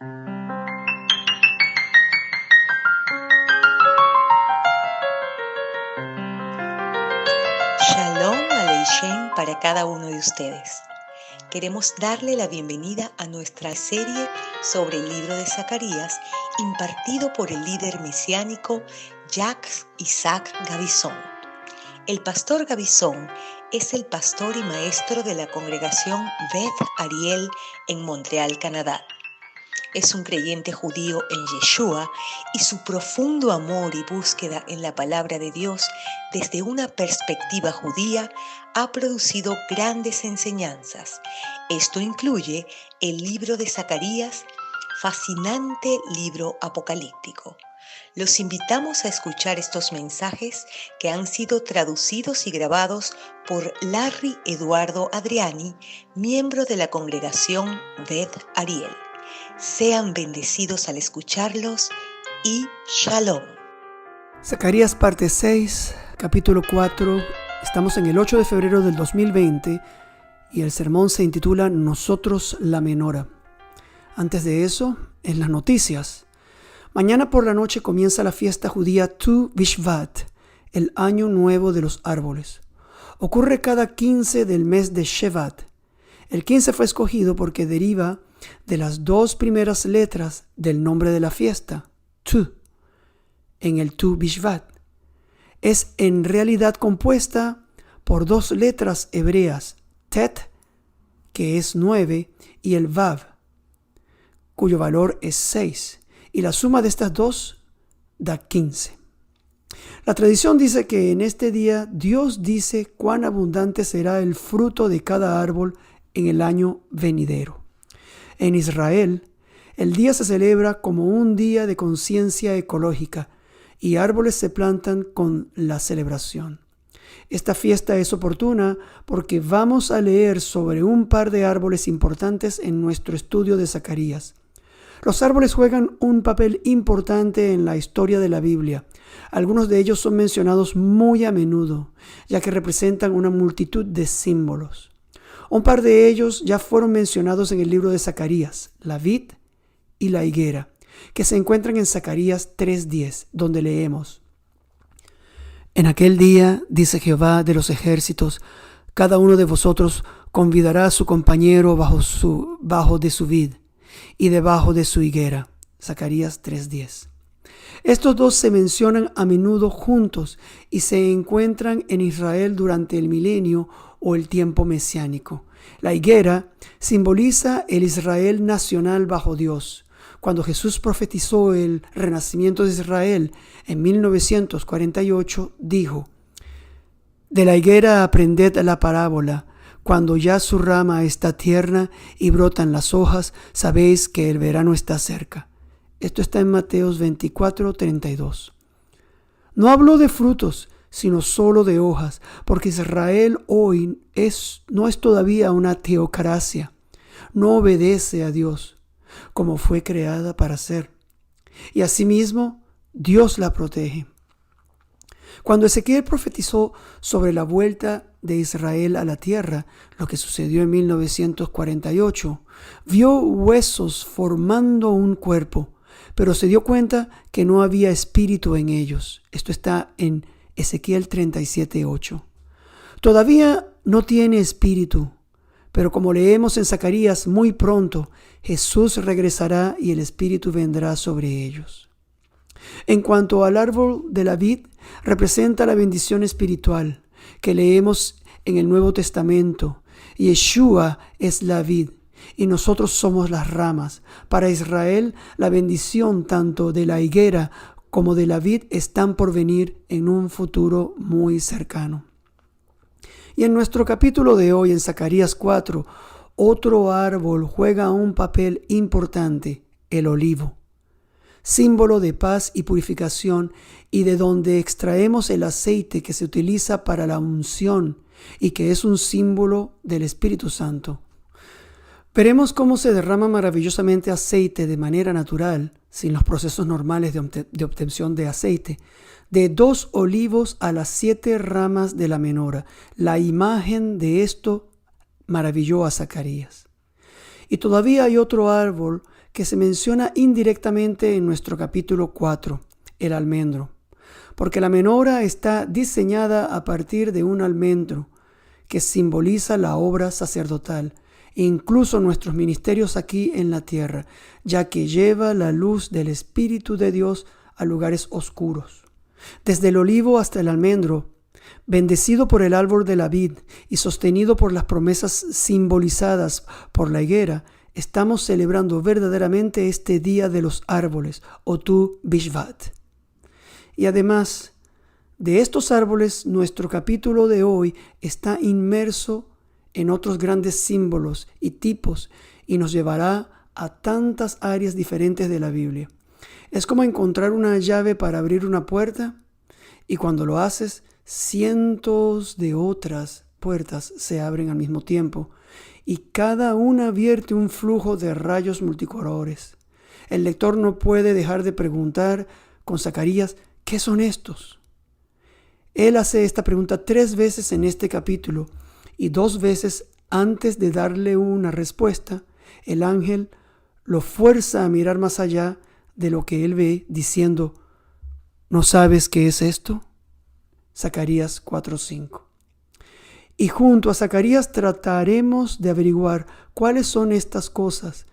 Shalom Aleichem para cada uno de ustedes. Queremos darle la bienvenida a nuestra serie sobre el libro de Zacarías, impartido por el líder mesiánico Jacques Isaac Gavison. El pastor Gavison es el pastor y maestro de la congregación Beth Ariel en Montreal, Canadá. Es un creyente judío en Yeshua y su profundo amor y búsqueda en la palabra de Dios desde una perspectiva judía ha producido grandes enseñanzas. Esto incluye el libro de Zacarías, fascinante libro apocalíptico. Los invitamos a escuchar estos mensajes que han sido traducidos y grabados por Larry Eduardo Adriani, miembro de la congregación Beth Ariel. Sean bendecidos al escucharlos y Shalom. Zacarías parte 6, capítulo 4. Estamos en el 8 de febrero del 2020 y el sermón se intitula Nosotros la Menora. Antes de eso, en las noticias. Mañana por la noche comienza la fiesta judía Tu Bishvat, el año nuevo de los árboles. Ocurre cada 15 del mes de Shevat. El 15 fue escogido porque deriva de las dos primeras letras del nombre de la fiesta, Tu, en el Tu Bishvat. Es en realidad compuesta por dos letras hebreas, Tet, que es 9, y el Vav, cuyo valor es 6, y la suma de estas dos da 15. La tradición dice que en este día Dios dice cuán abundante será el fruto de cada árbol en el año venidero. En Israel, el día se celebra como un día de conciencia ecológica y árboles se plantan con la celebración. Esta fiesta es oportuna porque vamos a leer sobre un par de árboles importantes en nuestro estudio de Zacarías. Los árboles juegan un papel importante en la historia de la Biblia. Algunos de ellos son mencionados muy a menudo, ya que representan una multitud de símbolos. Un par de ellos ya fueron mencionados en el libro de Zacarías, la vid y la higuera, que se encuentran en Zacarías 3:10, donde leemos: En aquel día, dice Jehová de los ejércitos, cada uno de vosotros convidará a su compañero bajo de su vid y debajo de su higuera. Zacarías 3:10. Estos dos se mencionan a menudo juntos y se encuentran en Israel durante el milenio o el tiempo mesiánico. La higuera simboliza el Israel nacional bajo Dios. Cuando Jesús profetizó el renacimiento de Israel en 1948, dijo: De la higuera aprended la parábola. Cuando ya su rama está tierna y brotan las hojas, sabéis que el verano está cerca. Esto está en Mateos 24:32. No habló de frutos, sino solo de hojas, porque Israel hoy no es todavía una teocracia, no obedece a Dios, como fue creada para ser, y asimismo Dios la protege. Cuando Ezequiel profetizó sobre la vuelta de Israel a la tierra, lo que sucedió en 1948, vio huesos formando un cuerpo, pero se dio cuenta que no había espíritu en ellos. Esto está en Ezequiel 37:8. Todavía no tiene espíritu, pero como leemos en Zacarías, muy pronto Jesús regresará y el espíritu vendrá sobre ellos. En cuanto al árbol de la vid, representa la bendición espiritual que leemos en el Nuevo Testamento. Yeshua es la vid y nosotros somos las ramas. Para Israel, la bendición tanto de la higuera como de la vid están por venir en un futuro muy cercano. Y en nuestro capítulo de hoy, en Zacarías 4, otro árbol juega un papel importante, el olivo, símbolo de paz y purificación y de donde extraemos el aceite que se utiliza para la unción y que es un símbolo del Espíritu Santo. Veremos cómo se derrama maravillosamente aceite de manera natural, sin los procesos normales de obtención de aceite, de 2 olivos a las 7 ramas de la menora. La imagen de esto maravilló a Zacarías. Y todavía hay otro árbol que se menciona indirectamente en nuestro capítulo 4, el almendro, porque la menora está diseñada a partir de un almendro que simboliza la obra sacerdotal e incluso nuestros ministerios aquí en la tierra, ya que lleva la luz del Espíritu de Dios a lugares oscuros. Desde el olivo hasta el almendro, bendecido por el árbol de la vid y sostenido por las promesas simbolizadas por la higuera, estamos celebrando verdaderamente este día de los árboles, o Tu Bishvat. Y además de estos árboles, nuestro capítulo de hoy está inmerso en otros grandes símbolos y tipos y nos llevará a tantas áreas diferentes de la Biblia. Es como encontrar una llave para abrir una puerta y cuando lo haces, cientos de otras puertas se abren al mismo tiempo y cada una vierte un flujo de rayos multicolores. El lector no puede dejar de preguntar con Zacarías, ¿qué son estos? Él hace esta pregunta 3 veces en este capítulo y 2 veces antes de darle una respuesta, el ángel lo fuerza a mirar más allá de lo que él ve, diciendo, ¿no sabes qué es esto? Zacarías 4:5. Y junto a Zacarías trataremos de averiguar cuáles son estas cosas,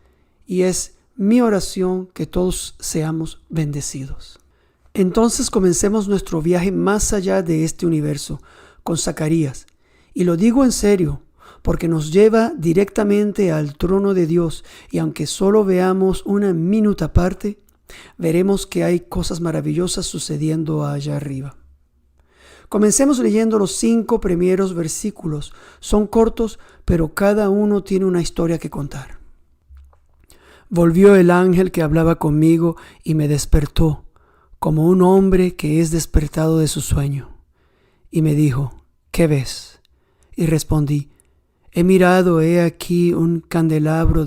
y es mi oración que todos seamos bendecidos. Entonces comencemos nuestro viaje más allá de este universo, con Zacarías. Y lo digo en serio, porque nos lleva directamente al trono de Dios, y aunque solo veamos una minuta parte, veremos que hay cosas maravillosas sucediendo allá arriba. Comencemos leyendo los 5 primeros versículos. Son cortos, pero cada uno tiene una historia que contar. Volvió el ángel que hablaba conmigo y me despertó, como un hombre que es despertado de su sueño. Y me dijo, ¿qué ves? Y respondí, he mirado, he aquí un candelabro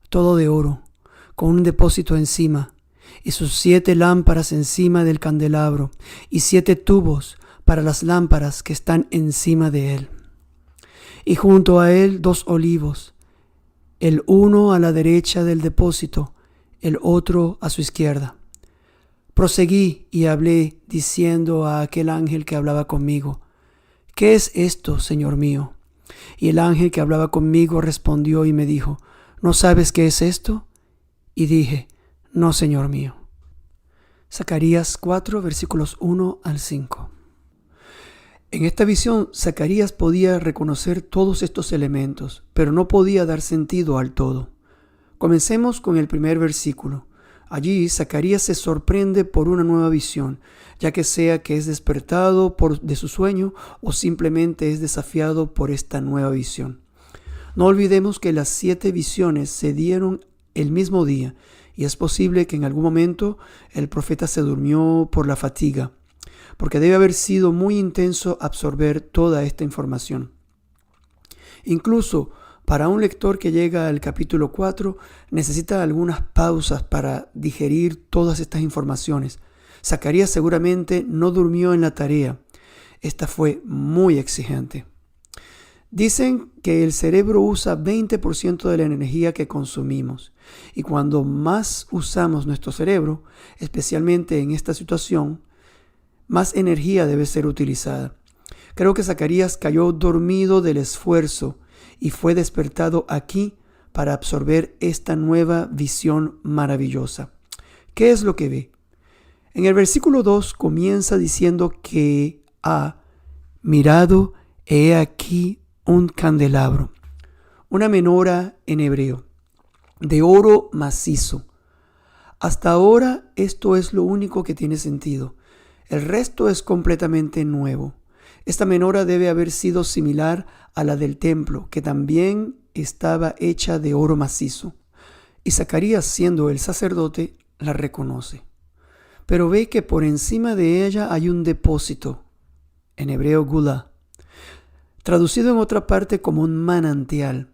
todo de oro, con un depósito encima, y sus 7 lámparas encima del candelabro, y 7 tubos para las lámparas que están encima de él. Y junto a él 2 olivos, el uno a la derecha del depósito, el otro a su izquierda. Proseguí y hablé, diciendo a aquel ángel que hablaba conmigo, ¿qué es esto, Señor mío? Y el ángel que hablaba conmigo respondió y me dijo, ¿no sabes qué es esto? Y dije, no, Señor mío. Zacarías 4, versículos 1 al 5. En esta visión, Zacarías podía reconocer todos estos elementos, pero no podía dar sentido al todo. Comencemos con el primer versículo. Allí, Zacarías se sorprende por una nueva visión, ya que sea que es despertado de su sueño o simplemente es desafiado por esta nueva visión. No olvidemos que las 7 visiones se dieron el mismo día y es posible que en algún momento el profeta se durmió por la fatiga, porque debe haber sido muy intenso absorber toda esta información. Incluso para un lector que llega al capítulo 4, necesita algunas pausas para digerir todas estas informaciones. Zacarías seguramente no durmió en la tarea. Esta fue muy exigente. Dicen que el cerebro usa 20% de la energía que consumimos. Y cuando más usamos nuestro cerebro, especialmente en esta situación, más energía debe ser utilizada. Creo que Zacarías cayó dormido del esfuerzo y fue despertado aquí para absorber esta nueva visión maravillosa. ¿Qué es lo que ve? En el versículo 2 comienza diciendo que ha mirado, he aquí un candelabro, una menora en hebreo, de oro macizo. Hasta ahora esto es lo único que tiene sentido. El resto es completamente nuevo. Esta menora debe haber sido similar a la del templo, que también estaba hecha de oro macizo. Y Zacarías, siendo el sacerdote, la reconoce. Pero ve que por encima de ella hay un depósito, en hebreo gula, traducido en otra parte como un manantial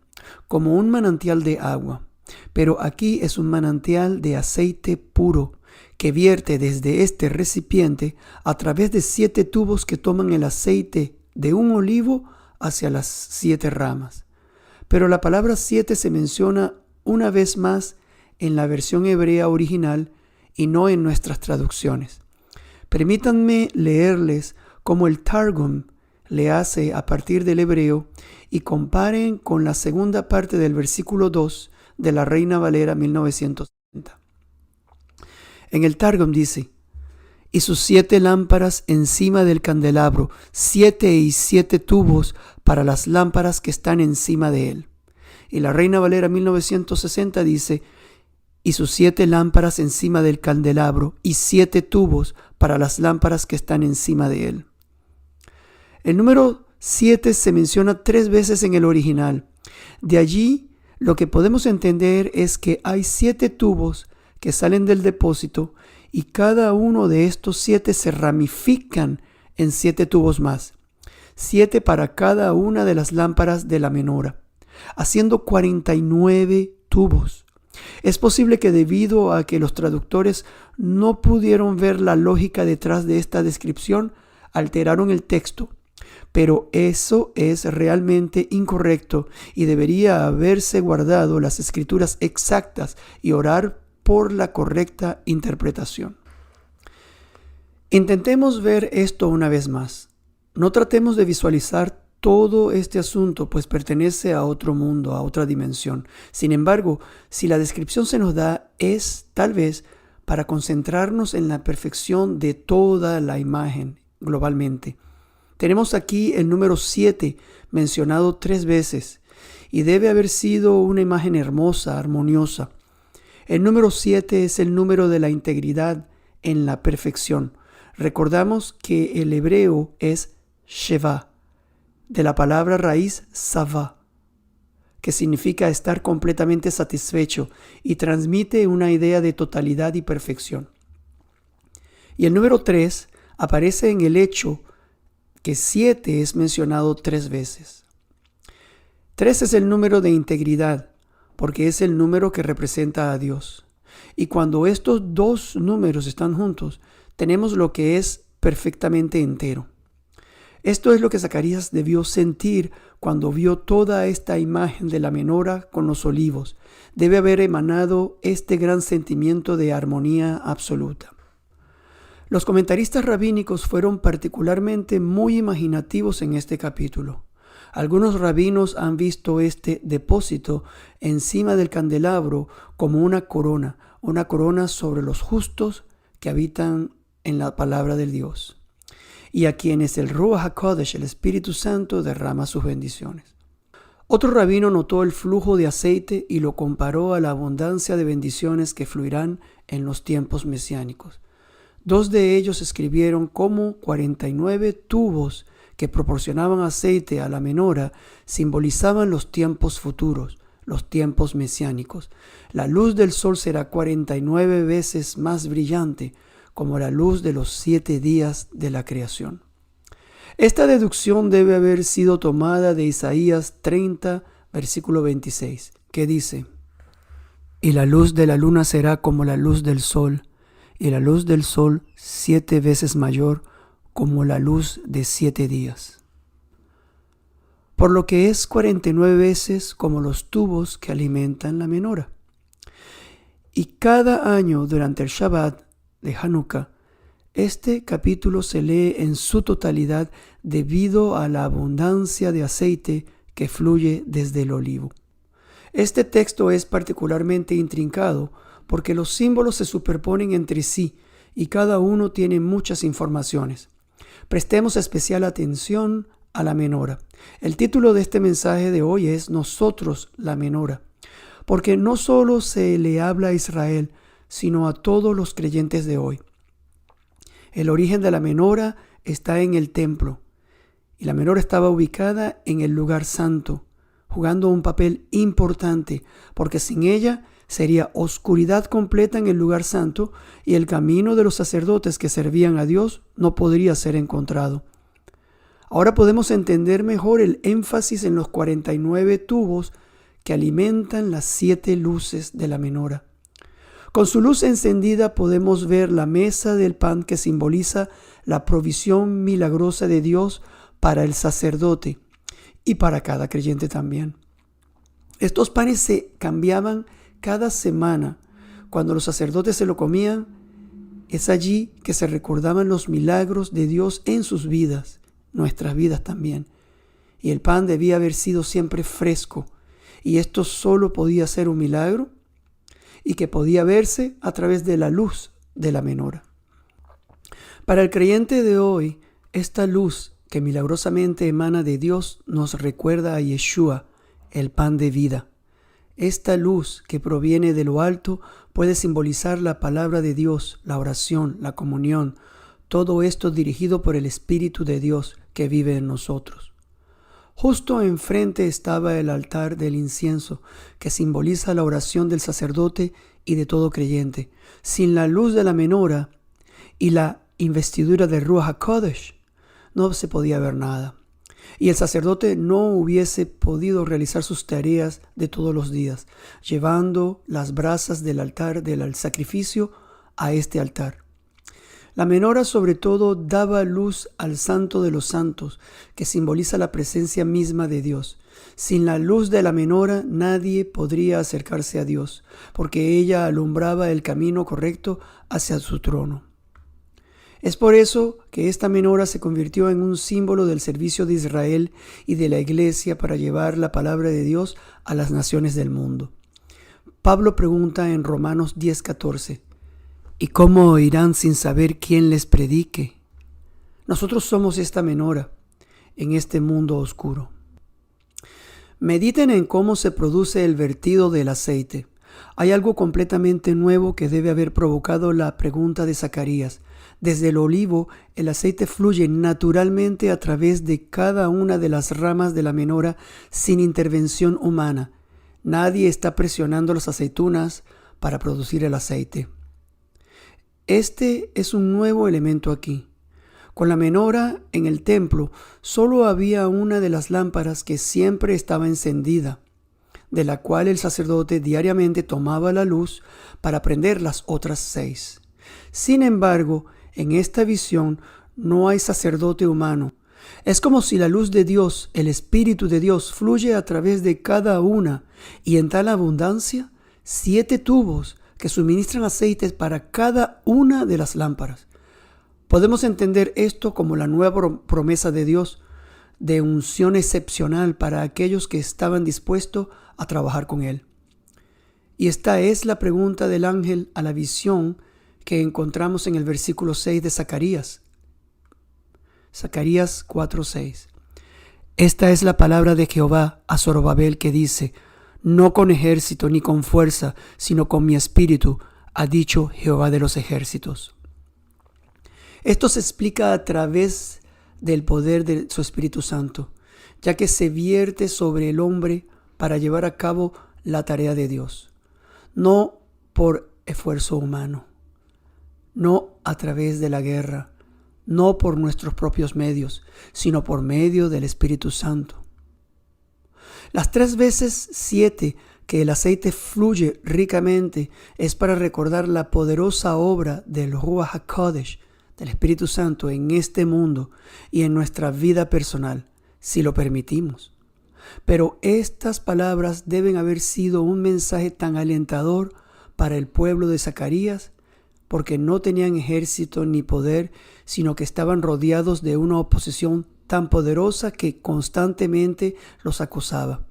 de agua. Pero aquí es un manantial de aceite puro, que vierte desde este recipiente a través de 7 tubos que toman el aceite de un olivo hacia las 7 ramas. Pero la palabra 7 se menciona una vez más en la versión hebrea original y no en nuestras traducciones. Permítanme leerles cómo el Targum le hace a partir del hebreo y comparen con la segunda parte del versículo 2 de la Reina Valera 1960. En el Targum dice: y sus 7 lámparas encima del candelabro, 7 y 7 tubos para las lámparas que están encima de él. Y la Reina Valera 1960 dice: y sus 7 lámparas encima del candelabro y 7 tubos para las lámparas que están encima de él. El número 7 se menciona 3 veces en el original. De allí, lo que podemos entender es que hay 7 tubos que salen del depósito y cada uno de estos 7 se ramifican en 7 tubos más. 7 para cada una de las lámparas de la menora, haciendo 49 tubos. Es posible que debido a que los traductores no pudieron ver la lógica detrás de esta descripción, alteraron el texto. Pero eso es realmente incorrecto y debería haberse guardado las escrituras exactas y orar por la correcta interpretación. Intentemos ver esto una vez más. No tratemos de visualizar todo este asunto, pues pertenece a otro mundo, a otra dimensión. Sin embargo, si la descripción se nos da, es tal vez para concentrarnos en la perfección de toda la imagen globalmente. Tenemos aquí el número 7 mencionado 3 veces y debe haber sido una imagen hermosa, armoniosa. El número 7 es el número de la integridad en la perfección. Recordamos que el hebreo es Sheva, de la palabra raíz Sava, que significa estar completamente satisfecho y transmite una idea de totalidad y perfección. Y el número 3 aparece en el hecho que 7 es mencionado 3 veces. 3 es el número de integridad, porque es el número que representa a Dios. Y cuando estos 2 números están juntos, tenemos lo que es perfectamente entero. Esto es lo que Zacarías debió sentir cuando vio toda esta imagen de la menora con los olivos. Debe haber emanado este gran sentimiento de armonía absoluta. Los comentaristas rabínicos fueron particularmente muy imaginativos en este capítulo. Algunos rabinos han visto este depósito encima del candelabro como una corona sobre los justos que habitan en la palabra del Dios, y a quienes el Ruach HaKodesh, el Espíritu Santo, derrama sus bendiciones. Otro rabino notó el flujo de aceite y lo comparó a la abundancia de bendiciones que fluirán en los tiempos mesiánicos. 2 de ellos escribieron cómo 49 tubos que proporcionaban aceite a la menora simbolizaban los tiempos futuros, los tiempos mesiánicos. La luz del sol será 49 veces más brillante, como la luz de los 7 días de la creación. Esta deducción debe haber sido tomada de Isaías 30, versículo 26, que dice: y la luz de la luna será como la luz del sol, y la luz del sol 7 veces mayor como la luz de 7 días. Por lo que es 49 veces como los tubos que alimentan la menora. Y cada año durante el Shabbat de Hanukkah, este capítulo se lee en su totalidad debido a la abundancia de aceite que fluye desde el olivo. Este texto es particularmente intrincado porque los símbolos se superponen entre sí y cada uno tiene muchas informaciones. Prestemos especial atención a la menora. El título de este mensaje de hoy es Nosotros la menora, porque no solo se le habla a Israel, sino a todos los creyentes de hoy. El origen de la menora está en el templo, y la menora estaba ubicada en el lugar santo, jugando un papel importante, porque sin ella sería oscuridad completa en el lugar santo y el camino de los sacerdotes que servían a Dios no podría ser encontrado. Ahora podemos entender mejor el énfasis en los 49 tubos que alimentan las 7 luces de la menora. Con su luz encendida podemos ver la mesa del pan que simboliza la provisión milagrosa de Dios para el sacerdote y para cada creyente también. Estos panes se cambiaban cada semana cuando los sacerdotes se lo comían, es allí que se recordaban los milagros de Dios en sus vidas, nuestras vidas también. Y el pan debía haber sido siempre fresco, y esto solo podía ser un milagro y que podía verse a través de la luz de la menora. Para el creyente de hoy, esta luz que milagrosamente emana de Dios nos recuerda a Yeshua, el pan de vida. Esta luz que proviene de lo alto puede simbolizar la palabra de Dios, la oración, la comunión, todo esto dirigido por el Espíritu de Dios que vive en nosotros. Justo enfrente estaba el altar del incienso, que simboliza la oración del sacerdote y de todo creyente. Sin la luz de la menora y la investidura del Ruach HaKodesh, no se podía ver nada. Y el sacerdote no hubiese podido realizar sus tareas de todos los días, llevando las brasas del altar del sacrificio a este altar. La menora sobre todo daba luz al Santo de los Santos, que simboliza la presencia misma de Dios. Sin la luz de la menora nadie podría acercarse a Dios, porque ella alumbraba el camino correcto hacia su trono. Es por eso que esta menora se convirtió en un símbolo del servicio de Israel y de la iglesia para llevar la palabra de Dios a las naciones del mundo. Pablo pregunta en Romanos 10:14, ¿y cómo oirán sin saber quién les predique? Nosotros somos esta menora en este mundo oscuro. Mediten en cómo se produce el vertido del aceite. Hay algo completamente nuevo que debe haber provocado la pregunta de Zacarías. Desde el olivo, el aceite fluye naturalmente a través de cada una de las ramas de la menora sin intervención humana. Nadie está presionando las aceitunas para producir el aceite. Este es un nuevo elemento aquí. Con la menora en el templo solo había una de las lámparas que siempre estaba encendida, de la cual el sacerdote diariamente tomaba la luz para prender las otras 6. Sin embargo, en esta visión no hay sacerdote humano. Es como si la luz de Dios, el Espíritu de Dios, fluye a través de cada una y en tal abundancia, 7 tubos que suministran aceites para cada una de las lámparas. Podemos entender esto como la nueva promesa de Dios de unción excepcional para aquellos que estaban dispuestos a trabajar con Él. Y esta es la pregunta del ángel a la visión que encontramos en el versículo 6 de Zacarías. Zacarías 4:6. Esta es la palabra de Jehová a Zorobabel que dice: no con ejército ni con fuerza, sino con mi espíritu, ha dicho Jehová de los ejércitos. Esto se explica a través del poder de su Espíritu Santo, ya que se vierte sobre el hombre para llevar a cabo la tarea de Dios, no por esfuerzo humano, no a través de la guerra, no por nuestros propios medios, sino por medio del Espíritu Santo. Las 3 veces 7 que el aceite fluye ricamente es para recordar la poderosa obra del Ruach HaKodesh, del Espíritu Santo en este mundo y en nuestra vida personal, si lo permitimos. Pero estas palabras deben haber sido un mensaje tan alentador para el pueblo de Zacarías, porque no tenían ejército ni poder, sino que estaban rodeados de una oposición tan poderosa que constantemente los acusaba.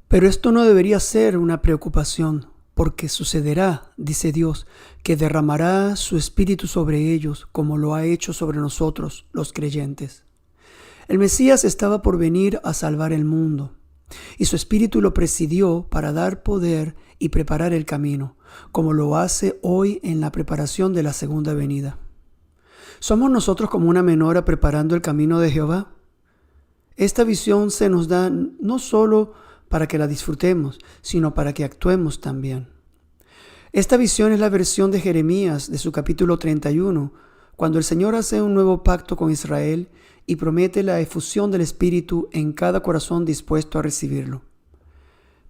Pero esto no debería ser una preocupación, porque sucederá, dice Dios, que derramará su espíritu sobre ellos, como lo ha hecho sobre nosotros, los creyentes. El Mesías estaba por venir a salvar el mundo, y su espíritu lo presidió para dar poder y preparar el camino, como lo hace hoy en la preparación de la segunda venida. ¿Somos nosotros como una menora preparando el camino de Jehová? Esta visión se nos da no solo para que la disfrutemos, sino para que actuemos también. Esta visión es la versión de Jeremías de su capítulo 31, cuando el Señor hace un nuevo pacto con Israel y promete la efusión del Espíritu en cada corazón dispuesto a recibirlo.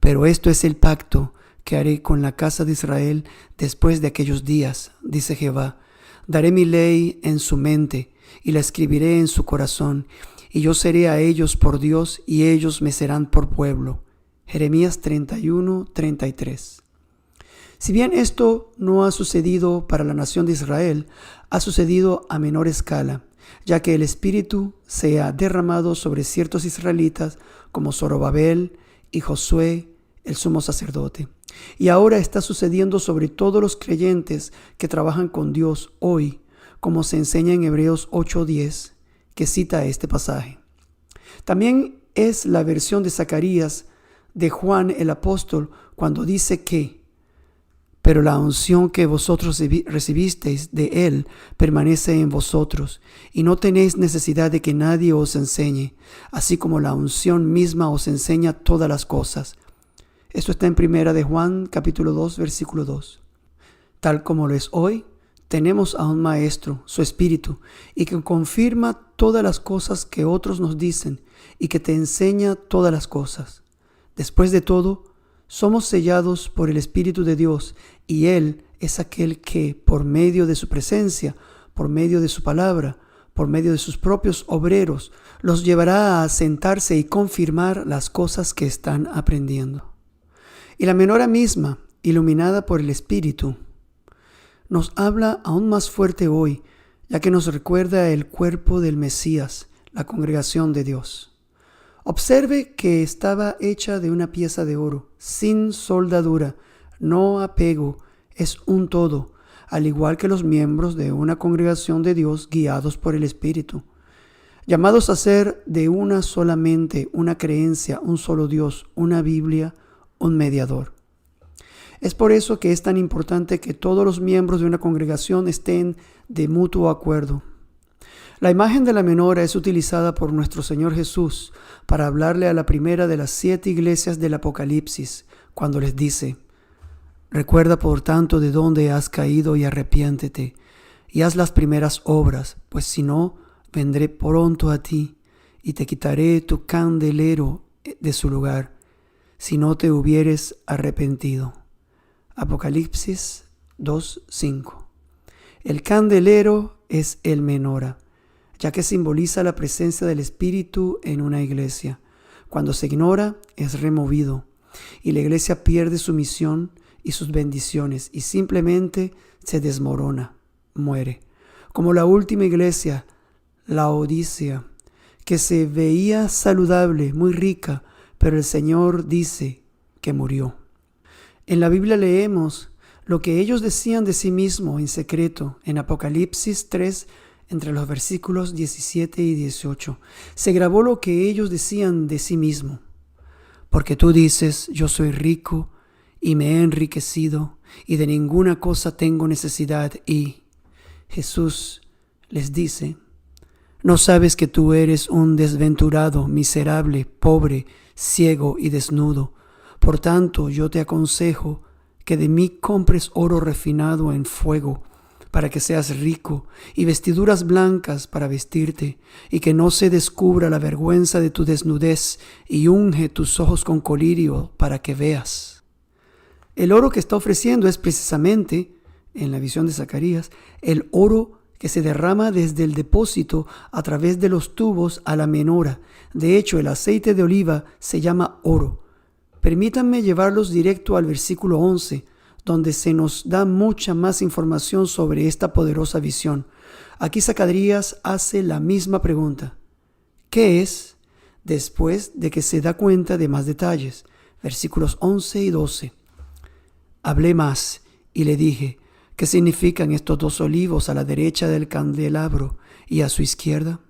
Pero esto es el pacto que haré con la casa de Israel después de aquellos días, dice Jehová. Daré mi ley en su mente y la escribiré en su corazón, y yo seré a ellos por Dios y ellos me serán por pueblo. Jeremías 31:33. Si bien esto no ha sucedido para la nación de Israel, ha sucedido a menor escala, ya que el Espíritu se ha derramado sobre ciertos israelitas como Zorobabel y Josué, el sumo sacerdote. Y ahora está sucediendo sobre todos los creyentes que trabajan con Dios hoy, como se enseña en Hebreos 8:10, que cita este pasaje. También es la versión de Zacarías de Juan el apóstol cuando dice que pero la unción que vosotros recibisteis de Él permanece en vosotros, y no tenéis necesidad de que nadie os enseñe, así como la unción misma os enseña todas las cosas. Esto está en 1 de Juan, capítulo 2, versículo 2. Tal como lo es hoy, tenemos a un Maestro, su Espíritu, y que confirma todas las cosas que otros nos dicen, y que te enseña todas las cosas. Después de todo, somos sellados por el Espíritu de Dios, y Él es aquel que, por medio de su presencia, por medio de su palabra, por medio de sus propios obreros, los llevará a sentarse y confirmar las cosas que están aprendiendo. Y la menora misma, iluminada por el Espíritu, nos habla aún más fuerte hoy, ya que nos recuerda el cuerpo del Mesías, la congregación de Dios. Observe que estaba hecha de una pieza de oro, sin soldadura, no apego, es un todo, al igual que los miembros de una congregación de Dios guiados por el Espíritu, llamados a ser de una solamente, una creencia, un solo Dios, una Biblia, un mediador. Es por eso que es tan importante que todos los miembros de una congregación estén de mutuo acuerdo. La imagen de la menora es utilizada por nuestro Señor Jesús para hablarle a la primera de las 7 iglesias del Apocalipsis, cuando les dice: recuerda por tanto de dónde has caído y arrepiéntete, y haz las primeras obras, pues si no, vendré pronto a ti, y te quitaré tu candelero de su lugar, si no te hubieres arrepentido. Apocalipsis 2:5. El candelero es el menora, ya que simboliza la presencia del Espíritu en una iglesia. Cuando se ignora, es removido, y la iglesia pierde su misión y sus bendiciones, y simplemente se desmorona, muere. Como la última iglesia, la Odisea, que se veía saludable, muy rica, pero el Señor dice que murió. En la Biblia leemos lo que ellos decían de sí mismos en secreto, en Apocalipsis 3, entre los versículos 17 y 18. Se grabó lo que ellos decían de sí mismos. Porque tú dices, yo soy rico y me he enriquecido y de ninguna cosa tengo necesidad. Y Jesús les dice, ¿no sabes que tú eres un desventurado, miserable, pobre, ciego y desnudo? Por tanto, yo te aconsejo que de mí compres oro refinado en fuego, para que seas rico, y vestiduras blancas para vestirte, y que no se descubra la vergüenza de tu desnudez, y unge tus ojos con colirio para que veas. El oro que está ofreciendo es precisamente, en la visión de Zacarías, el oro que se derrama desde el depósito a través de los tubos a la menora. De hecho, el aceite de oliva se llama oro. Permítanme llevarlos directo al versículo 11, donde se nos da mucha más información sobre esta poderosa visión. Aquí Zacarías hace la misma pregunta. ¿Qué es? Después de que se da cuenta de más detalles. Versículos 11 y 12. Hablé más y le dije, ¿qué significan estos 2 olivos a la derecha del candelabro y a su izquierda?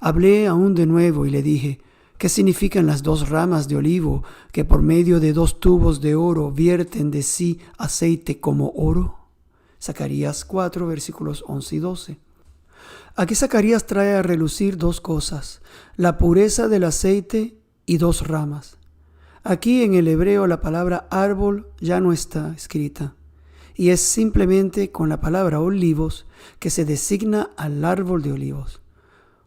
Hablé aún de nuevo y le dije, ¿qué significan las 2 ramas de olivo que por medio de 2 tubos de oro vierten de sí aceite como oro? Zacarías 4, versículos 11 y 12. Aquí Zacarías trae a relucir 2 cosas, la pureza del aceite y 2 ramas. Aquí en el hebreo la palabra árbol ya no está escrita, y es simplemente con la palabra olivos que se designa al árbol de olivos.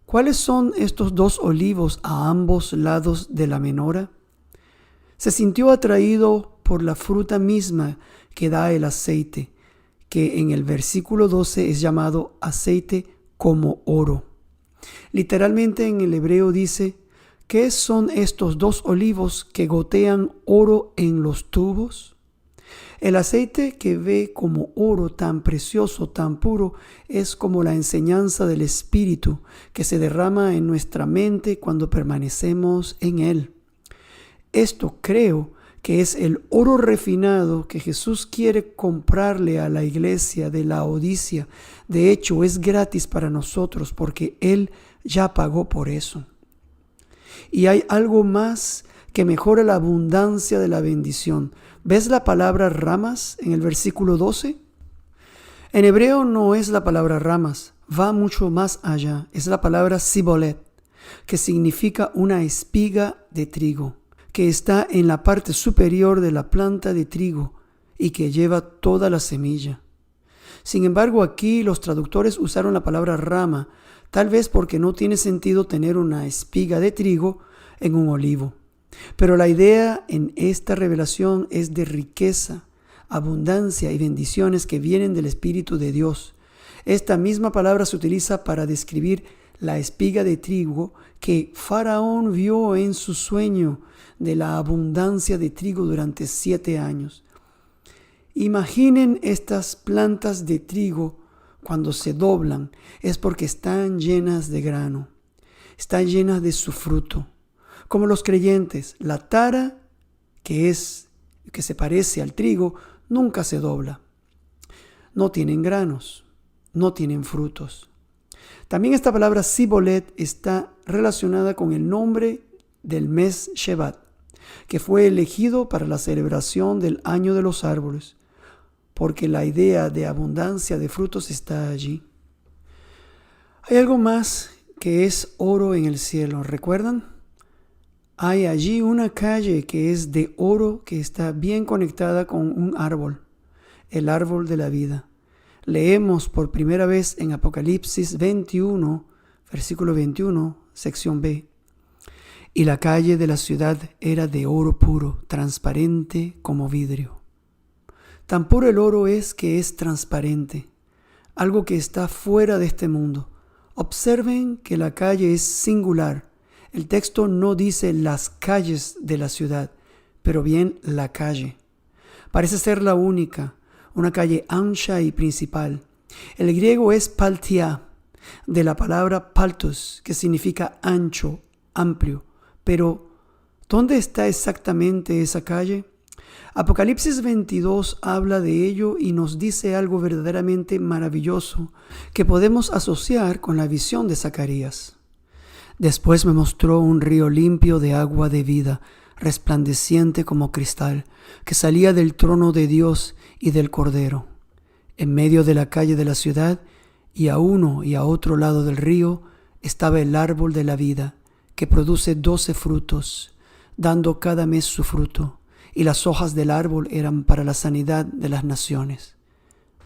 ¿Cuáles son estos 2 olivos a ambos lados de la menora? Se sintió atraído por la fruta misma que da el aceite, que en el versículo 12 es llamado aceite como oro. Literalmente en el hebreo dice, ¿qué son estos 2 olivos que gotean oro en los tubos? El aceite que ve como oro tan precioso, tan puro, es como la enseñanza del Espíritu que se derrama en nuestra mente cuando permanecemos en Él. Esto creo que es el oro refinado que Jesús quiere comprarle a la iglesia de Laodicea. De hecho, es gratis para nosotros porque Él ya pagó por eso. Y hay algo más que mejora la abundancia de la bendición. ¿Ves la palabra ramas en el versículo 12? En hebreo no es la palabra ramas, va mucho más allá. Es la palabra sibolet, que significa una espiga de trigo, que está en la parte superior de la planta de trigo y que lleva toda la semilla. Sin embargo, aquí los traductores usaron la palabra rama, tal vez porque no tiene sentido tener una espiga de trigo en un olivo. Pero la idea en esta revelación es de riqueza, abundancia y bendiciones que vienen del Espíritu de Dios. Esta misma palabra se utiliza para describir la espiga de trigo que Faraón vio en su sueño de la abundancia de trigo durante 7 años. Imaginen estas plantas de trigo cuando se doblan, es porque están llenas de grano, están llenas de su fruto. Como los creyentes, la tara, que se parece al trigo, nunca se dobla. No tienen granos, no tienen frutos. También esta palabra sibolet está relacionada con el nombre del mes Shevat, que fue elegido para la celebración del año de los árboles, porque la idea de abundancia de frutos está allí. Hay algo más que es oro en el cielo, ¿recuerdan? Hay allí una calle que es de oro que está bien conectada con un árbol, el árbol de la vida. Leemos por primera vez en Apocalipsis 21, versículo 21, sección B. Y la calle de la ciudad era de oro puro, transparente como vidrio. Tan puro el oro es que es transparente, algo que está fuera de este mundo. Observen que la calle es singular. El texto no dice las calles de la ciudad, pero bien la calle. Parece ser la única, una calle ancha y principal. El griego es paltia, de la palabra paltos, que significa ancho, amplio. Pero, ¿dónde está exactamente esa calle? Apocalipsis 22 habla de ello y nos dice algo verdaderamente maravilloso que podemos asociar con la visión de Zacarías. Después me mostró un río limpio de agua de vida, resplandeciente como cristal, que salía del trono de Dios y del Cordero. En medio de la calle de la ciudad, y a uno y a otro lado del río, estaba el árbol de la vida, que produce 12 frutos, dando cada mes su fruto, y las hojas del árbol eran para la sanidad de las naciones.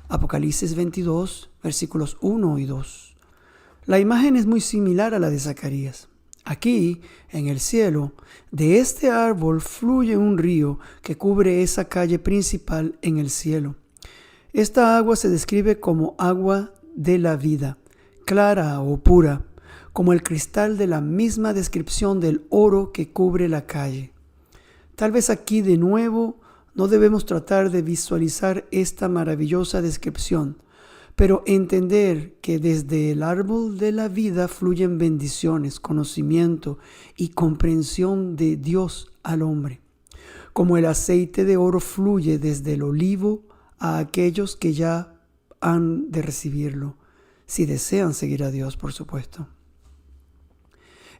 Apocalipsis 22, versículos 1 y 2. La imagen es muy similar a la de Zacarías. Aquí, en el cielo, de este árbol fluye un río que cubre esa calle principal en el cielo. Esta agua se describe como agua de la vida, clara o pura, como el cristal de la misma descripción del oro que cubre la calle. Tal vez aquí de nuevo no debemos tratar de visualizar esta maravillosa descripción, pero entender que desde el árbol de la vida fluyen bendiciones, conocimiento y comprensión de Dios al hombre, como el aceite de oro fluye desde el olivo a aquellos que ya han de recibirlo, si desean seguir a Dios, por supuesto.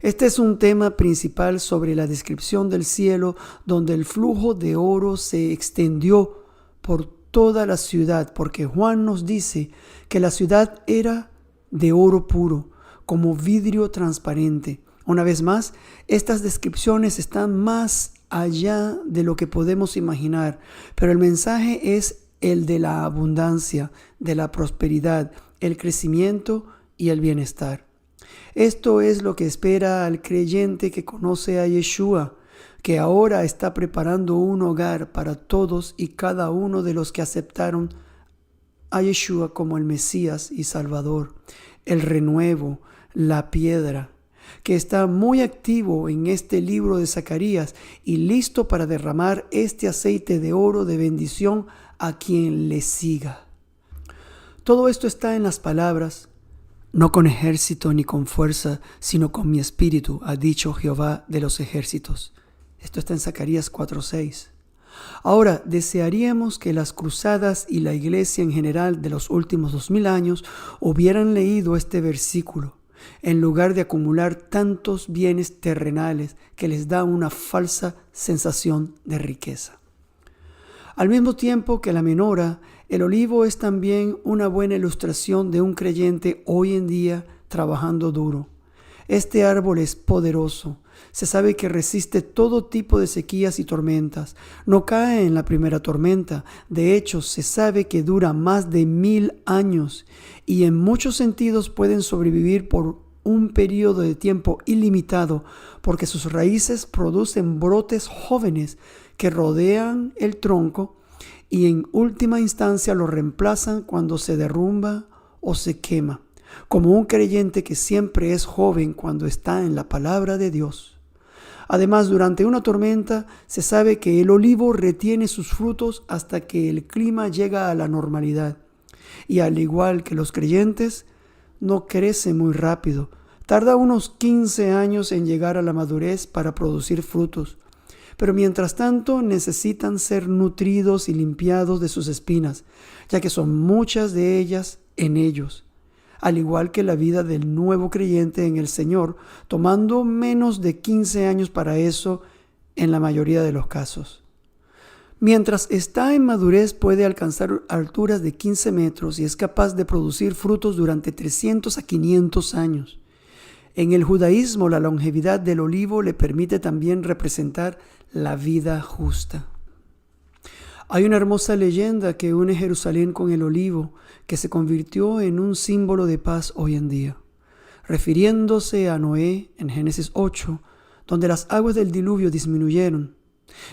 Este es un tema principal sobre la descripción del cielo, donde el flujo de oro se extendió por toda la ciudad, porque Juan nos dice que la ciudad era de oro puro, como vidrio transparente. Una vez más, estas descripciones están más allá de lo que podemos imaginar, pero el mensaje es el de la abundancia, de la prosperidad, el crecimiento y el bienestar. Esto es lo que espera al creyente que conoce a Yeshua, que ahora está preparando un hogar para todos y cada uno de los que aceptaron a Yeshua como el Mesías y Salvador, el renuevo, la piedra. que está muy activo en este libro de Zacarías y listo para derramar este aceite de oro de bendición a quien le siga. Todo esto está en las palabras: no con ejército ni con fuerza, sino con mi espíritu, ha dicho Jehová de los ejércitos. Esto está en Zacarías 4:6. Ahora, desearíamos que las cruzadas y la iglesia en general de los últimos 2000 años hubieran leído este versículo, en lugar de acumular tantos bienes terrenales que les da una falsa sensación de riqueza. Al mismo tiempo que la menora, el olivo es también una buena ilustración de un creyente hoy en día trabajando duro. Este árbol es poderoso. Se sabe que resiste todo tipo de sequías y tormentas. No cae en la primera tormenta. De hecho, se sabe que dura más de 1000 años y en muchos sentidos pueden sobrevivir por un periodo de tiempo ilimitado porque sus raíces producen brotes jóvenes que rodean el tronco y en última instancia lo reemplazan cuando se derrumba o se quema, como un creyente que siempre es joven cuando está en la palabra de Dios. Además, durante una tormenta se sabe que el olivo retiene sus frutos hasta que el clima llega a la normalidad. Y al igual que los creyentes, no crece muy rápido. Tarda unos 15 años en llegar a la madurez para producir frutos. Pero mientras tanto necesitan ser nutridos y limpiados de sus espinas, ya que son muchas de ellas en ellos. Al igual que la vida del nuevo creyente en el Señor, tomando menos de 15 años para eso en la mayoría de los casos. Mientras está en madurez puede alcanzar alturas de 15 metros y es capaz de producir frutos durante 300 a 500 años. En el judaísmo, la longevidad del olivo le permite también representar la vida justa. Hay una hermosa leyenda que une Jerusalén con el olivo, que se convirtió en un símbolo de paz hoy en día. Refiriéndose a Noé en Génesis 8, donde las aguas del diluvio disminuyeron,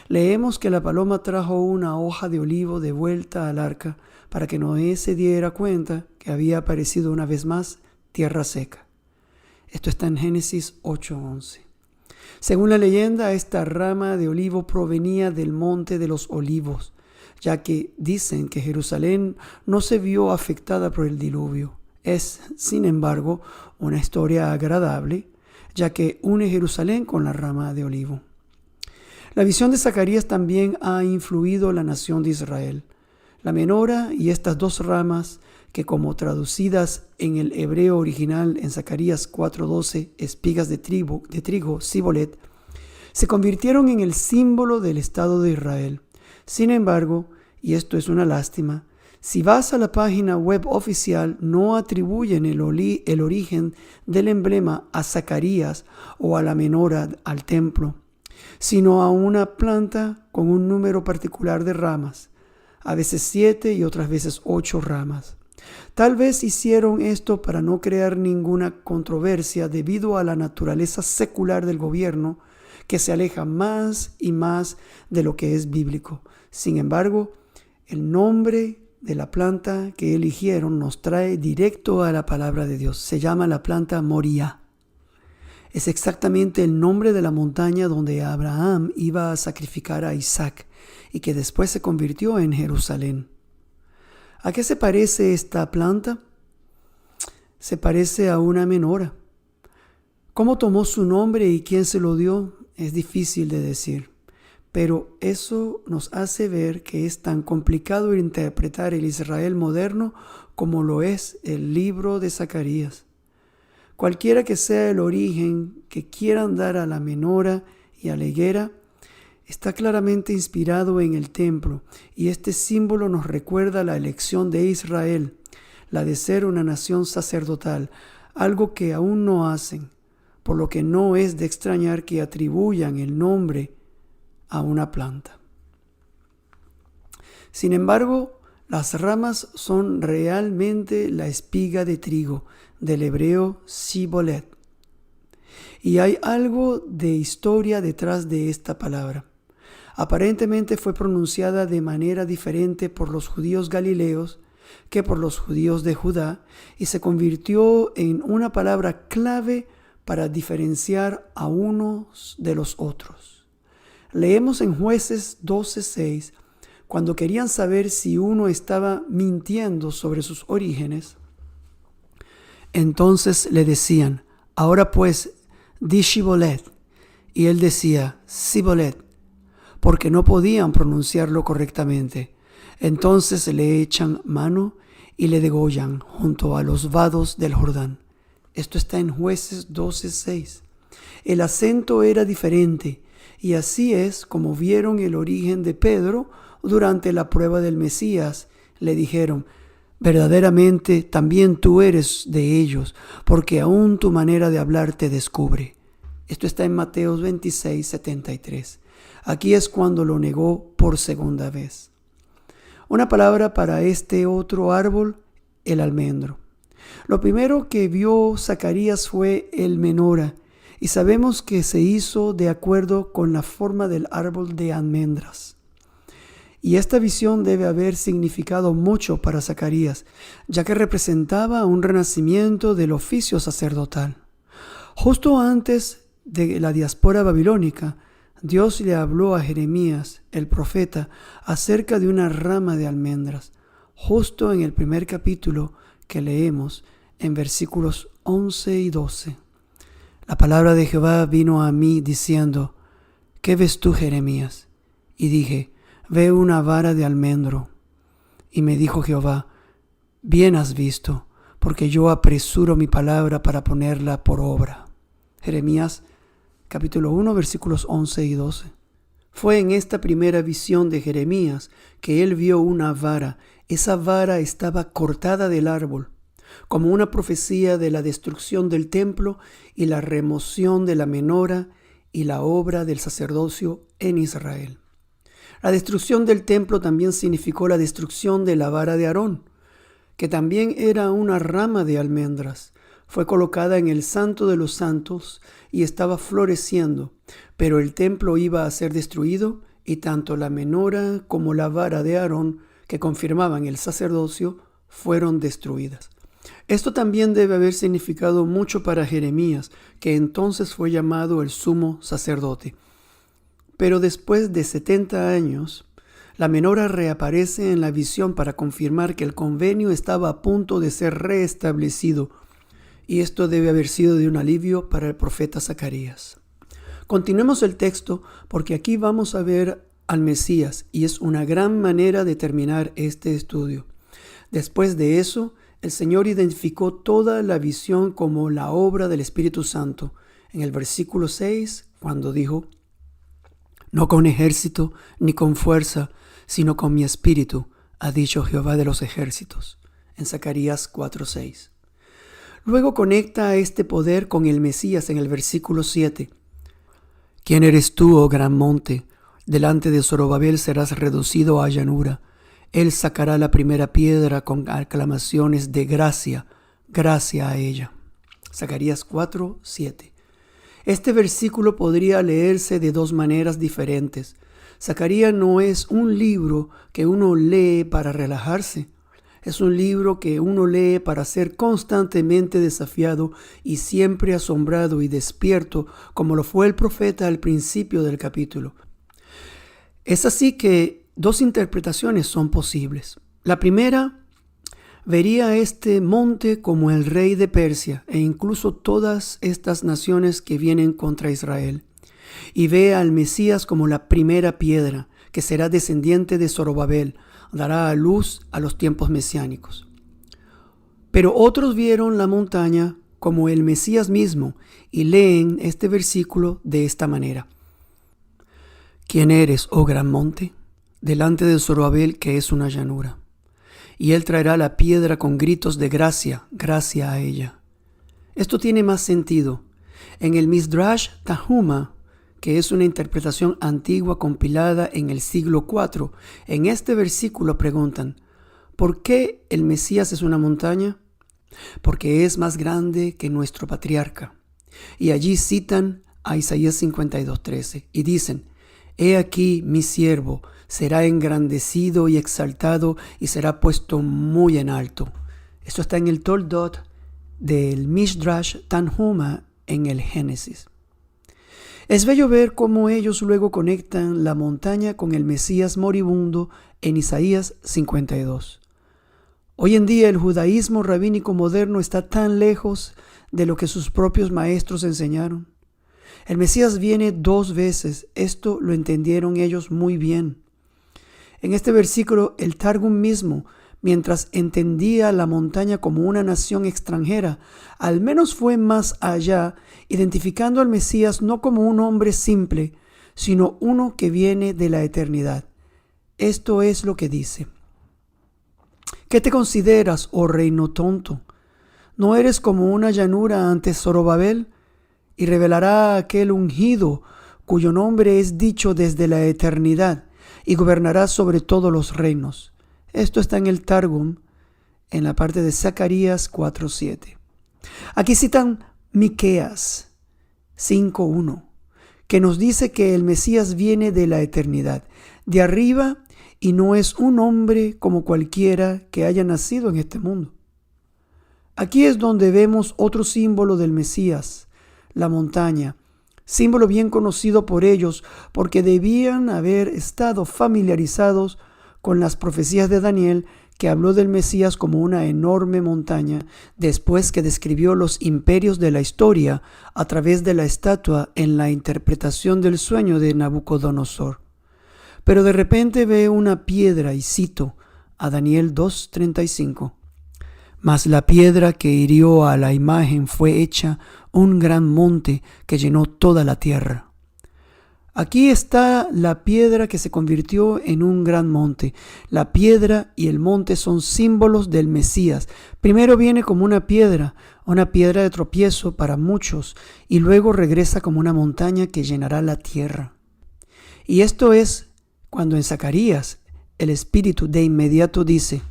leemos que la paloma trajo una hoja de olivo de vuelta al arca para que Noé se diera cuenta que había aparecido una vez más tierra seca. Esto está en Génesis 8:11. Según la leyenda, esta rama de olivo provenía del monte de los olivos, ya que dicen que Jerusalén no se vio afectada por el diluvio. Es, sin embargo, una historia agradable, ya que une Jerusalén con la rama de olivo. La visión de Zacarías también ha influido en la nación de Israel. La menora y estas dos ramas, que como traducidas en el hebreo original en Zacarías 4:12, espigas de trigo, sibolet, se convirtieron en el símbolo del Estado de Israel. Sin embargo, y esto es una lástima, si vas a la página web oficial no atribuyen el origen del emblema a Zacarías o a la menora al templo, sino a una planta con un número particular de ramas, a veces 7 y otras veces 8 ramas. Tal vez hicieron esto para no crear ninguna controversia debido a la naturaleza secular del gobierno, que se aleja más y más de lo que es bíblico. Sin embargo, el nombre de la planta que eligieron nos trae directo a la palabra de Dios. Se llama la planta Moriah. Es exactamente el nombre de la montaña donde Abraham iba a sacrificar a Isaac y que después se convirtió en Jerusalén. ¿A qué se parece esta planta? Se parece a una menora. ¿Cómo tomó su nombre y quién se lo dio? Es difícil de decir, pero eso nos hace ver que es tan complicado interpretar el Israel moderno como lo es el libro de Zacarías. Cualquiera que sea el origen que quieran dar a la menora y a la higuera, está claramente inspirado en el templo, y este símbolo nos recuerda la elección de Israel, la de ser una nación sacerdotal, algo que aún no hacen, por lo que no es de extrañar que atribuyan el nombre a una planta. Sin embargo, las ramas son realmente la espiga de trigo, del hebreo sibolet. Y hay algo de historia detrás de esta palabra. Aparentemente fue pronunciada de manera diferente por los judíos galileos que por los judíos de Judá y se convirtió en una palabra clave para diferenciar a unos de los otros. Leemos en Jueces 12:6, cuando querían saber si uno estaba mintiendo sobre sus orígenes, entonces le decían: ahora pues, di Shibolet. Y él decía: Sibolet, porque no podían pronunciarlo correctamente. Entonces le echan mano y le degollan junto a los vados del Jordán. Esto está en Jueces 12:6. El acento era diferente, y así es como vieron el origen de Pedro durante la prueba del Mesías. Le dijeron: verdaderamente también tú eres de ellos, porque aún tu manera de hablar te descubre. Esto está en Mateo 26:73. Aquí es cuando lo negó por segunda vez. Una palabra para este otro árbol, el almendro. Lo primero que vio Zacarías fue el menora, y sabemos que se hizo de acuerdo con la forma del árbol de almendras. Y esta visión debe haber significado mucho para Zacarías, ya que representaba un renacimiento del oficio sacerdotal. Justo antes de la diáspora babilónica, Dios le habló a Jeremías, el profeta, acerca de una rama de almendras, justo en el primer capítulo que leemos en versículos 11 y 12. La palabra de Jehová vino a mí diciendo: ¿qué ves tú, Jeremías? Y dije: veo una vara de almendro. Y me dijo Jehová: bien has visto, porque yo apresuro mi palabra para ponerla por obra. Jeremías capítulo 1, versículos 11 y 12. Fue en esta primera visión de Jeremías que él vio una vara. Esa vara estaba cortada del árbol, como una profecía de la destrucción del templo y la remoción de la menora y la obra del sacerdocio en Israel. La destrucción del templo también significó la destrucción de la vara de Aarón, que también era una rama de almendras. Fue colocada en el Santo de los Santos y estaba floreciendo, pero el templo iba a ser destruido y tanto la menora como la vara de Aarón, que confirmaban el sacerdocio, fueron destruidas. Esto también debe haber significado mucho para Jeremías, que entonces fue llamado el sumo sacerdote. Pero después de 70 años, la menora reaparece en la visión para confirmar que el convenio estaba a punto de ser reestablecido, y esto debe haber sido de un alivio para el profeta Zacarías. Continuemos el texto, porque aquí vamos a ver al Mesías, y es una gran manera de terminar este estudio. Después de eso, el Señor identificó toda la visión como la obra del Espíritu Santo. En el versículo 6, cuando dijo: no con ejército ni con fuerza, sino con mi espíritu, ha dicho Jehová de los ejércitos. En Zacarías 4:6. Luego conecta a este poder con el Mesías en el versículo 7. ¿Quién eres tú, oh gran monte? Delante de Zorobabel serás reducido a llanura. Él sacará la primera piedra con aclamaciones de gracia, gracia a ella. Zacarías 4:7. Este versículo podría leerse de dos maneras diferentes. Zacarías no es un libro que uno lee para relajarse. Es un libro que uno lee para ser constantemente desafiado y siempre asombrado y despierto, como lo fue el profeta al principio del capítulo. Es así que dos interpretaciones son posibles. La primera vería a este monte como el rey de Persia e incluso todas estas naciones que vienen contra Israel. Y ve al Mesías como la primera piedra, que será descendiente de Zorobabel, dará a luz a los tiempos mesiánicos. Pero otros vieron la montaña como el Mesías mismo y leen este versículo de esta manera: ¿quién eres, oh gran monte? Delante de Zorobabel, que es una llanura. Y él traerá la piedra con gritos de gracia, gracia a ella. Esto tiene más sentido. En el Midrash Tahuma, que es una interpretación antigua compilada en el siglo IV, en este versículo preguntan: ¿por qué el Mesías es una montaña? Porque es más grande que nuestro patriarca. Y allí citan a Isaías 52:13 y dicen: he aquí mi siervo será engrandecido y exaltado y será puesto muy en alto. Esto está en el Toldot del Midrash Tanhuma en el Génesis. Es bello ver cómo ellos luego conectan la montaña con el Mesías moribundo en Isaías 52. Hoy en día el judaísmo rabínico moderno está tan lejos de lo que sus propios maestros enseñaron. El Mesías viene 2 veces, esto lo entendieron ellos muy bien. En este versículo el Targum mismo, mientras entendía la montaña como una nación extranjera, al menos fue más allá, identificando al Mesías no como un hombre simple, sino uno que viene de la eternidad. Esto es lo que dice: ¿qué te consideras, oh reino tonto? ¿No eres como una llanura ante Zorobabel? Y revelará a aquel ungido, cuyo nombre es dicho desde la eternidad, y gobernará sobre todos los reinos. Esto está en el Targum, en la parte de Zacarías 4:7. Aquí citan Miqueas 5:1, que nos dice que el Mesías viene de la eternidad, de arriba, y no es un hombre como cualquiera que haya nacido en este mundo. Aquí es donde vemos otro símbolo del Mesías, la montaña, símbolo bien conocido por ellos porque debían haber estado familiarizados con las profecías de Daniel, que habló del Mesías como una enorme montaña después que describió los imperios de la historia a través de la estatua en la interpretación del sueño de Nabucodonosor. Pero de repente ve una piedra y cito a Daniel 2:35. Mas la piedra que hirió a la imagen fue hecha un gran monte que llenó toda la tierra. Aquí está la piedra que se convirtió en un gran monte. La piedra y el monte son símbolos del Mesías. Primero viene como una piedra de tropiezo para muchos, y luego regresa como una montaña que llenará la tierra. Y esto es cuando en Zacarías el Espíritu de inmediato dice: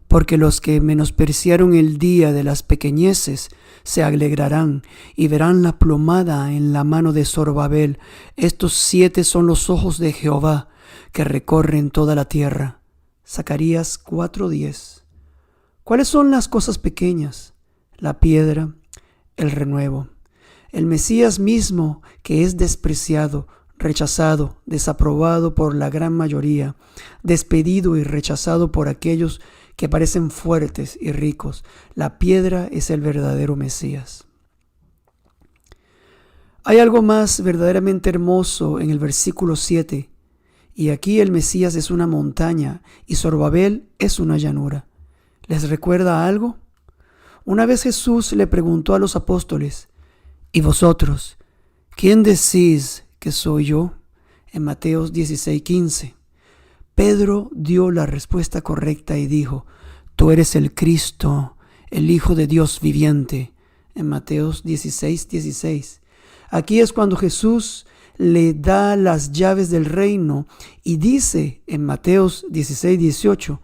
porque los que menospreciaron el día de las pequeñeces se alegrarán y verán la plomada en la mano de Zorobabel. Estos 7 son los ojos de Jehová que recorren toda la tierra. Zacarías 4:10. ¿Cuáles son las cosas pequeñas? La piedra, el renuevo. El Mesías mismo, que es despreciado, rechazado, desaprobado por la gran mayoría, despedido y rechazado por aquellos que parecen fuertes y ricos. La piedra es el verdadero Mesías. Hay algo más verdaderamente hermoso en el versículo 7, y aquí el Mesías es una montaña y Zorobabel es una llanura. ¿Les recuerda algo? Una vez Jesús le preguntó a los apóstoles: ¿y vosotros, quién decís que soy yo? En Mateo 16:15. Pedro dio la respuesta correcta y dijo: tú eres el Cristo, el Hijo de Dios viviente. En Mateo 16:16. Aquí es cuando Jesús le da las llaves del reino y dice en Mateo 16:18: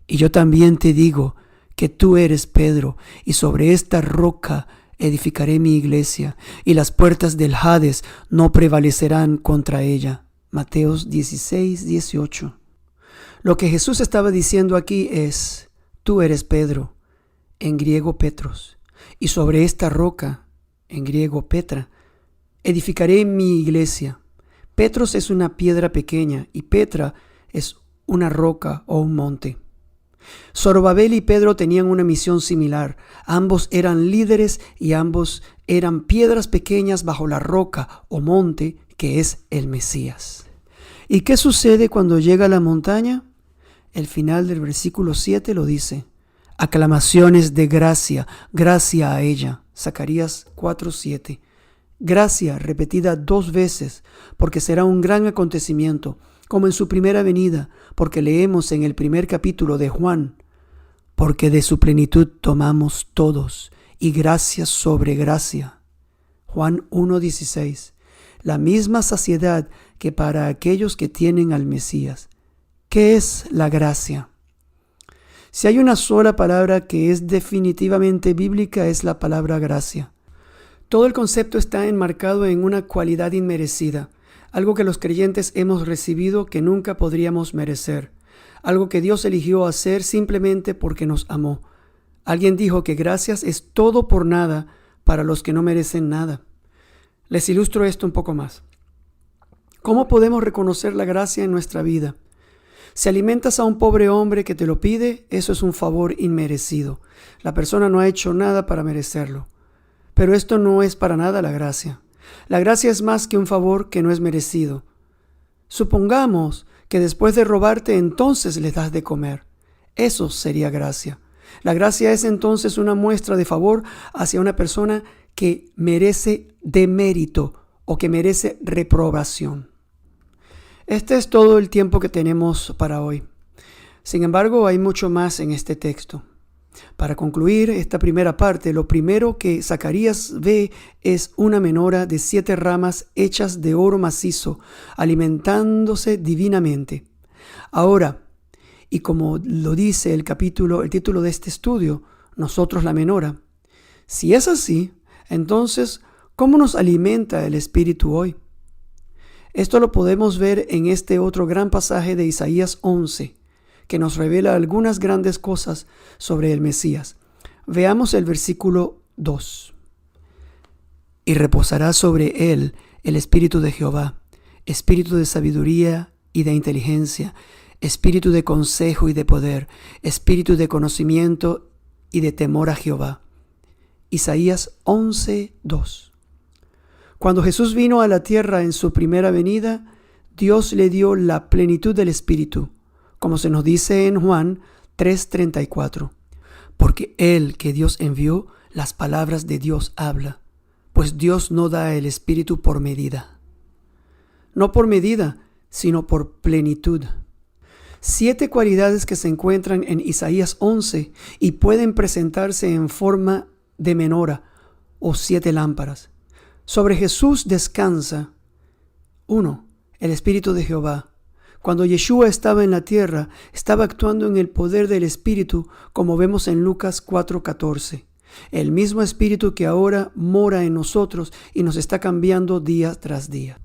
y yo también te digo que tú eres Pedro, y sobre esta roca edificaré mi iglesia, y las puertas del Hades no prevalecerán contra ella. Mateo 16:18. Lo que Jesús estaba diciendo aquí es: tú eres Pedro, en griego Petros, y sobre esta roca, en griego Petra, edificaré mi iglesia. Petros es una piedra pequeña y Petra es una roca o un monte. Zorobabel y Pedro tenían una misión similar. Ambos eran líderes y ambos eran piedras pequeñas bajo la roca o monte que es el Mesías. ¿Y qué sucede cuando llega a la montaña? El final del versículo 7 lo dice: aclamaciones de gracia, gracia a ella. Zacarías 4:7. Gracia repetida 2 veces, porque será un gran acontecimiento, como en su primera venida, porque leemos en el primer capítulo de Juan: porque de su plenitud tomamos todos, y gracia sobre gracia. Juan 1:16. La misma saciedad que para aquellos que tienen al Mesías. ¿Qué es la gracia? Si hay una sola palabra que es definitivamente bíblica, es la palabra gracia. Todo el concepto está enmarcado en una cualidad inmerecida, algo que los creyentes hemos recibido que nunca podríamos merecer, algo que Dios eligió hacer simplemente porque nos amó. Alguien dijo que gracias es todo por nada para los que no merecen nada. Les ilustro esto un poco más. ¿Cómo podemos reconocer la gracia en nuestra vida? Si alimentas a un pobre hombre que te lo pide, eso es un favor inmerecido. La persona no ha hecho nada para merecerlo. Pero esto no es para nada la gracia. La gracia es más que un favor que no es merecido. Supongamos que después de robarte entonces le das de comer. Eso sería gracia. La gracia es entonces una muestra de favor hacia una persona que merece demérito o que merece reprobación. Este es todo el tiempo que tenemos para hoy. Sin embargo, hay mucho más en este texto. Para concluir esta primera parte, lo primero que Zacarías ve es una menora de 7 ramas hechas de oro macizo, alimentándose divinamente. Ahora, y como lo dice el título de este estudio, nosotros la menora. Si es así, entonces, ¿cómo nos alimenta el Espíritu hoy? Esto lo podemos ver en este otro gran pasaje de Isaías 11, que nos revela algunas grandes cosas sobre el Mesías. Veamos el versículo 2. Y reposará sobre él el Espíritu de Jehová, Espíritu de sabiduría y de inteligencia, Espíritu de consejo y de poder, Espíritu de conocimiento y de temor a Jehová. Isaías 11:2. Cuando Jesús vino a la tierra en su primera venida, Dios le dio la plenitud del Espíritu, como se nos dice en Juan 3:34. Porque el que Dios envió, las palabras de Dios habla, pues Dios no da el Espíritu por medida. No por medida, sino por plenitud. 7 cualidades que se encuentran en Isaías 11 y pueden presentarse en forma de menora o 7 lámparas. Sobre Jesús descansa 1. El Espíritu de Jehová. Cuando Yeshua estaba en la tierra, estaba actuando en el poder del Espíritu, como vemos en Lucas 4:14. El mismo Espíritu que ahora mora en nosotros y nos está cambiando día tras día.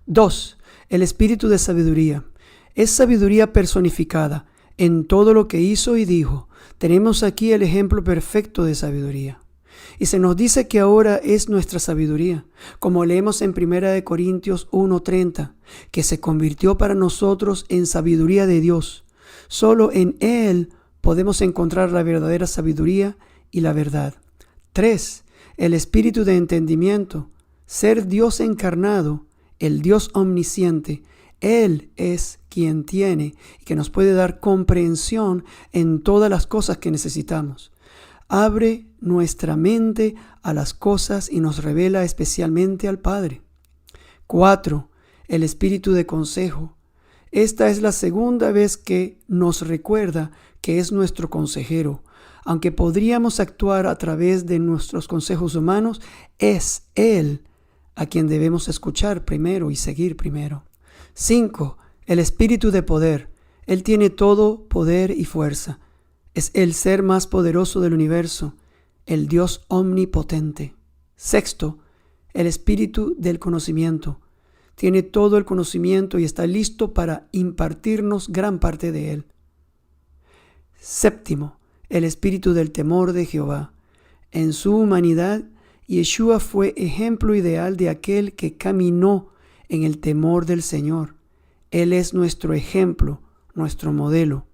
2. El Espíritu de sabiduría. Es sabiduría personificada en todo lo que hizo y dijo. Tenemos aquí el ejemplo perfecto de sabiduría. Y se nos dice que ahora es nuestra sabiduría, como leemos en 1 Corintios 1:30, que se convirtió para nosotros en sabiduría de Dios. Solo en Él podemos encontrar la verdadera sabiduría y la verdad. 3. El espíritu de entendimiento, ser Dios encarnado, el Dios omnisciente. Él es quien tiene y que nos puede dar comprensión en todas las cosas que necesitamos. Abre nuestra mente a las cosas y nos revela especialmente al Padre. 4. El espíritu de consejo. Esta es la segunda vez que nos recuerda que es nuestro consejero. Aunque podríamos actuar a través de nuestros consejos humanos, es Él a quien debemos escuchar primero y seguir primero. 5. El espíritu de poder. Él tiene todo poder y fuerza. Es el ser más poderoso del universo, el Dios omnipotente. 6. El espíritu del conocimiento. Tiene todo el conocimiento y está listo para impartirnos gran parte de él. 7. El espíritu del temor de Jehová. En su humanidad, Yeshua fue ejemplo ideal de aquel que caminó en el temor del Señor. Él es nuestro ejemplo, nuestro modelo.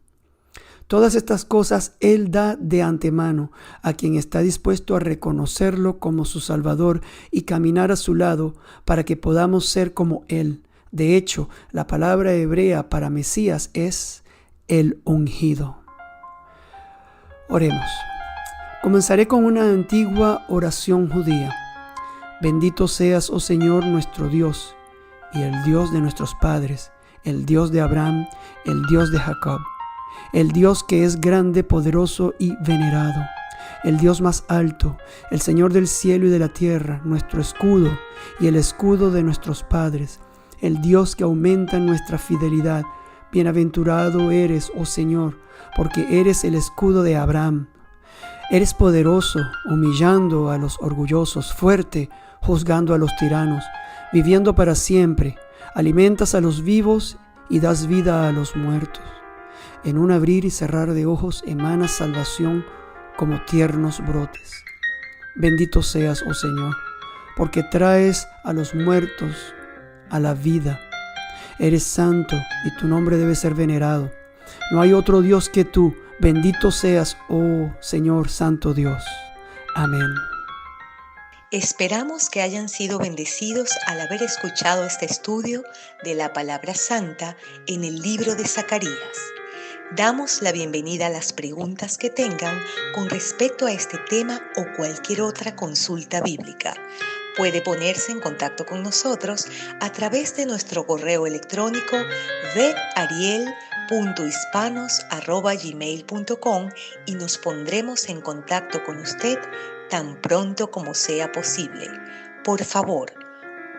Todas estas cosas Él da de antemano a quien está dispuesto a reconocerlo como su Salvador y caminar a su lado para que podamos ser como Él. De hecho, la palabra hebrea para Mesías es el ungido. Oremos. Comenzaré con una antigua oración judía. Bendito seas, oh Señor, nuestro Dios y el Dios de nuestros padres, el Dios de Abraham, el Dios de Jacob. El Dios que es grande, poderoso y venerado, el Dios más alto, el Señor del cielo y de la tierra, nuestro escudo y el escudo de nuestros padres, el Dios que aumenta nuestra fidelidad. Bienaventurado eres, oh Señor, porque eres el escudo de Abraham. Eres poderoso, humillando a los orgullosos, fuerte, juzgando a los tiranos, viviendo para siempre, alimentas a los vivos y das vida a los muertos. En un abrir y cerrar de ojos emana salvación como tiernos brotes. Bendito seas, oh Señor, porque traes a los muertos a la vida. Eres santo y tu nombre debe ser venerado. No hay otro Dios que tú. Bendito seas, oh Señor Santo Dios. Amén. Esperamos que hayan sido bendecidos al haber escuchado este estudio de la palabra santa en el libro de Zacarías. Damos la bienvenida a las preguntas que tengan con respecto a este tema o cualquier otra consulta bíblica. Puede ponerse en contacto con nosotros a través de nuestro correo electrónico vedariel.hispanos@gmail.com y nos pondremos en contacto con usted tan pronto como sea posible. Por favor,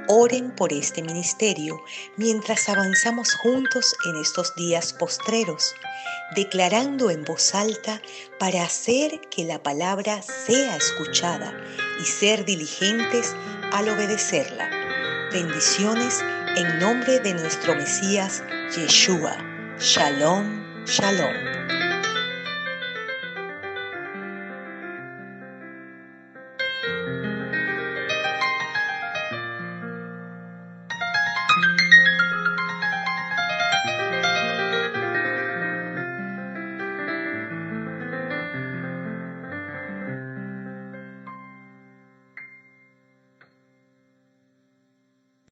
oren por este ministerio mientras avanzamos juntos en estos días postreros, declarando en voz alta para hacer que la palabra sea escuchada y ser diligentes al obedecerla. Bendiciones en nombre de nuestro Mesías Yeshua. Shalom, shalom.